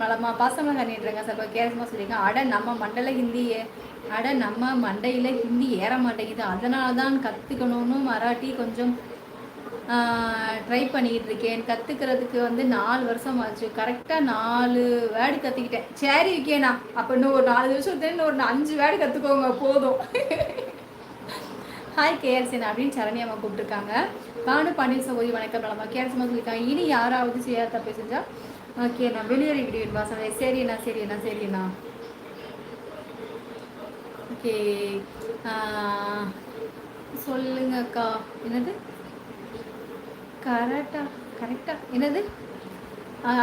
பலமா பாசமாக கண்ணிட்டுருங்க சார் கேரளமாக சொல்லியிருக்கேன். நம்ம மண்டையில் ஹிந்தி ஏற மாட்டேங்குது, அதனால தான் கற்றுக்கணும்னு மராட்டி கொஞ்சம் ட்ரை பண்ணிக்கிட்டு இருக்கேன். கற்றுக்கிறதுக்கு 4 வருஷம் ஆச்சு. கரெக்டாக 4 வேர்டு கற்றுக்கிட்டேன். சரி இருக்கேண்ணா, அப்போ இன்னும் ஒரு 4 வருஷத்துலேருந்து ஒரு 5 வேர்டு கற்றுக்கோங்க போதும். ஹாய் கேஆர்சின் அப்படின்னு சரணியம்மா கூப்பிட்டுருக்காங்க. பானு பாண்டியன் சகோதரி வணக்கம் பலமா கேஆர்சிமா சொல்லியிருக்காங்க. இனி யாராவது செய்யாத தப்பை செஞ்சா ஓகே நான் வெளியேறிக்கிட்டேன் பாசனே. சரிண்ணா. ஓகே சொல்லுங்க அக்கா. என்னது கரெக்டா என்னது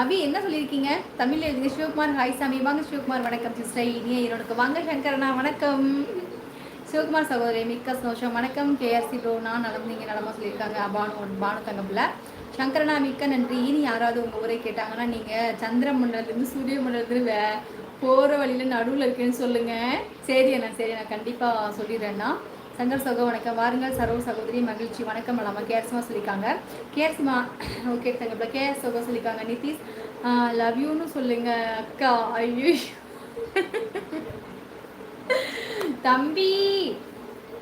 அபி என்ன சொல்லியிருக்கீங்க தமிழில் எழுதுங்க. சிவகுமார் ஹாய் சாமி. வாங்க சிவகுமார் வணக்கம் சிஸ்டர். இனிய ஈரோடுக்கு வாங்க. சங்கரண்ணா வணக்கம். சிவகுமார் சகோதரி மிக்க சந்தோஷம் வணக்கம். கேஆர்சி ப்ரோ நான் நலம், நீங்கள் நலமாக சொல்லியிருக்காங்க. பானு தங்கப்பில் சங்கரனா மிக்க நன்றி. இனி யாராவது உங்கள் ஊரை கேட்டாங்கன்னா நீங்கள் சந்திர மண்டலத்துலேருந்து சூரிய மண்டலத்துலேருந்து போகிற வழியில் நடுவில் இருக்குன்னு சொல்லுங்கள். சரி அண்ணா கண்டிப்பாக சொல்லிடுறேன்னா. சங்கர் சகோ வணக்கம். வாருங்கள் சரோ சகோதரி மகிழ்ச்சி வணக்கம். அல்லாமா கேர்ஸ்மா சொல்லியிருக்காங்க. கேர்ஸ்மா ஓகே தங்கப்பில் கேஆர் சகோ சொல்லியிருக்காங்க. நிதிஷ் லவ் யூன்னு சொல்லுங்க அக்கா. ஐயோ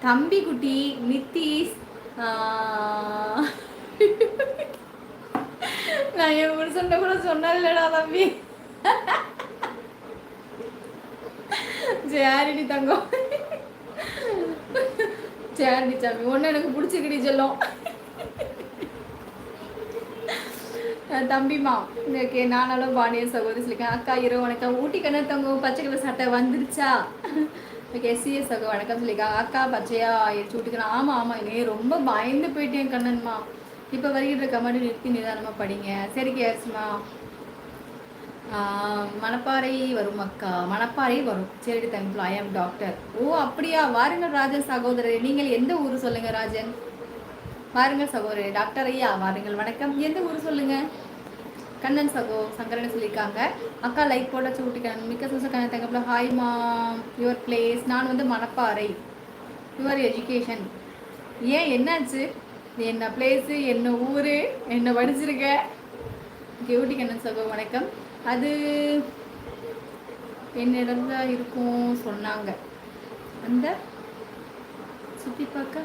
தம்பி குட்டி நிதிஷ் நான் என் புருஷன் கூட சொன்னேன்லடா தம்பி. சரிடி தங்கம், சரிடி சாமி, ஒன்று எனக்கு பிடிச்சிக்கிடி சொல்லும் தம்பிமா. ஓகே நானாலும் பாண்டியன் சகோதரி சொல்லியிருக்கேன். அக்கா இரவு வணக்கம். ஊட்டி கண்ணு தங்கம் பச்சை கலர் சட்டை வந்துருச்சா? ஓகே சிஎஸ் சகோ வணக்கம் சொல்லியிருக்காங்க. அக்கா பச்சையா எடுத்து விட்டுக்கணும். ஆமாம் நீ ரொம்ப பயந்து போயிட்டேன் கண்ணன்மா. இப்போ வருகின்ற கமெண்ட் நிறுத்தி நிதானமாக படிங்க. சரி கேர்ஸ்மா. மணப்பாறை வரும் அக்கா, மணப்பாறை வரும். சரி தேங்க்யூ. ஐ ஆம் டாக்டர். ஓ அப்படியா, வாருங்கள் ராஜன் சகோதரர். நீங்கள் எந்த ஊர் சொல்லுங்க ராஜன்? வாருங்கள் சகோதரர். டாக்டர் ஐயா வாருங்கள் வணக்கம். எந்த ஊர் சொல்லுங்க? கண்ணன் சகோ சங்கரன் சொல்லியிருக்காங்க. அக்கா லைக் போட சூட்டிக்கணும். மிக்க சூச கண்ணன் தங்கப்பில் ஹாய் மா. யுவர் பிளேஸ் நான் மணப்பாறை. யுவர் எஜுகேஷன் ஏன் என்னாச்சு? என்ன பிளேஸு, என்ன ஊர், என்ன படிச்சிருக்க? ஊட்டி கண்ணன் சகோ வணக்கம். அது என்னிடம் தான் இருக்கும் சொன்னாங்க. அந்த சுற்றி பார்க்க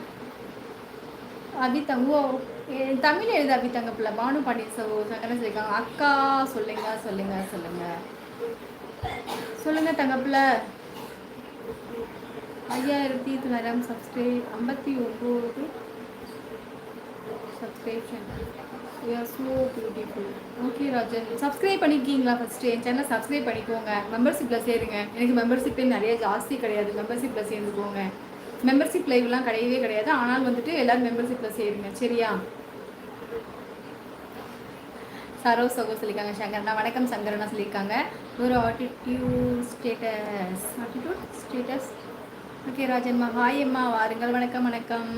அபி தங்கோ தமிழ் எழுது. அபி தங்கப்பில் பானு பாண்டியன் சகோ சங்கரன் சொல்லியிருக்காங்க. அக்கா சொல்லுங்க தங்கப்பில். 5900 subscribe, 59 subscription. You are so beautiful. Okay Rajan subscribe பண்ணியிருக்கீங்களா? ஃபஸ்ட்டு என் சேனலை சப்ஸ்கிரைப் பண்ணிக்கோங்க. மெம்பர்ஷிப்பில் சேருங்க. எனக்கு மெம்பர்ஷிப்பே நிறைய ஜாஸ்தி கிடையாது. மெம்பர்ஷிப்பில் சேர்ந்துக்கோங்க. மெம்பர்ஷிப் லைவ்லாம் கிடையவே கிடையாது. ஆனால் எல்லோரும் மெம்பர்ஷிப்பில் சேருங்க சரியா? சரோ சகோ சொல்லியிருக்காங்க. சங்கரனா வணக்கம். சங்கரனா சொல்லியிருக்காங்க. ஒரு ஆட்டிடியூட் ஸ்டேட்டஸ் ஓகே ராஜன்மா ஹாய் அம்மா வாருங்கள் வணக்கம்.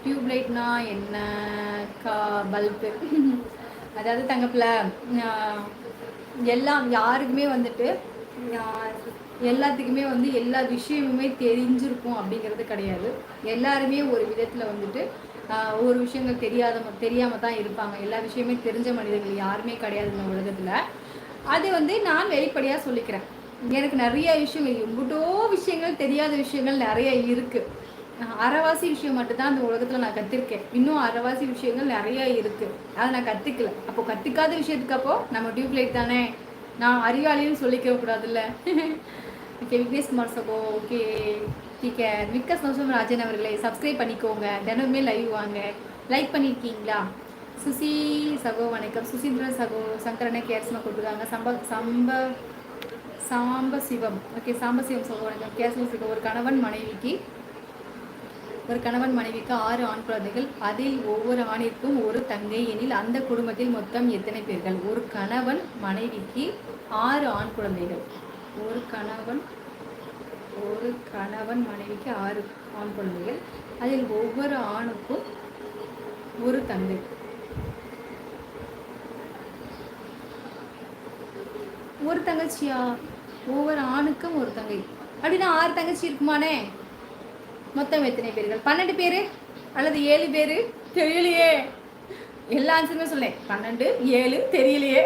டியூப்லைட்னா என்ன பல்பு? அதாவது தங்கப்பில் எல்லாம் யாருக்குமே எல்லாத்துக்குமே எல்லா விஷயமுமே தெரிஞ்சிருக்கும் அப்படிங்கிறது கிடையாது. எல்லாருமே ஒரு விதத்தில் ஒரு விஷயங்கள் தெரியாமல் தான் இருப்பாங்க. எல்லா விஷயமே தெரிஞ்ச மனிதர்கள் யாருமே கிடையாது இந்த உலகத்தில். அது நான் வெளிப்படையாக சொல்லிக்கிறேன். எனக்கு நிறைய விஷயங்கள் எங்கிட்டோ விஷயங்கள் தெரியாத விஷயங்கள் நிறைய இருக்குது. அரைவாசி விஷயம் மட்டும்தான் அந்த உலகத்தில் நான் கற்றுருக்கேன். இன்னும் அரைவாசி விஷயங்கள் நிறைய இருக்குது. அதை நான் கற்றுக்கல. அப்போ கற்றுக்காத விஷயத்துக்கு அப்போ நம்ம டியூப்லைட் தானே. நான் அறிவாளின்னு சொல்லிக்க கூடாதுல்ல. ஓகே விக்னேஷ்குமார் சகோ ஓகே டீக்கே மிக்க சந்தோஷம். ராஜன் அவர்களே சப்ஸ்கிரைப் பண்ணிக்கோங்க. தினமுமே லைவ் வாங்க. லைக் பண்ணியிருக்கீங்களா? சுசி சகோ வணக்கம். சுசீந்திரன் சகோ சங்கரனை கேர்ஸ்மா கொடுத்துருக்காங்க. சாம்பசிவம் ஓகே சாம்பசிவம் சகோ வணக்கம். கேர்ஸ்மா சகோ ஒரு கணவன் மனைவிக்கு 6 ஆண் குழந்தைகள். அதில் ஒவ்வொரு ஆணிற்கும் ஒரு தங்கை எனில் அந்த குடும்பத்தில் மொத்தம் எத்தனை பேர்கள்? ஒரு கணவன் மனைவிக்கு 6 ஆண் குழந்தைகள். ஒரு கணவன் மனைவிக்கு 6 ஆண் குழந்தைகள். அதில் ஒவ்வொரு ஆணுக்கும் ஒரு தங்கை. ஒரு தங்கச்சியா? ஒவ்வொரு ஆணுக்கும் ஒரு தங்கை அப்படின்னா 6 தங்கச்சி இருக்குமானே? மொத்தம் எத்தனை பேர்கள்? 12 பேர் அல்லது 7 பேர்? தெரியலையே. எல்லா ஆன்சருமே சொல்லேன். 12 7 தெரியலையே.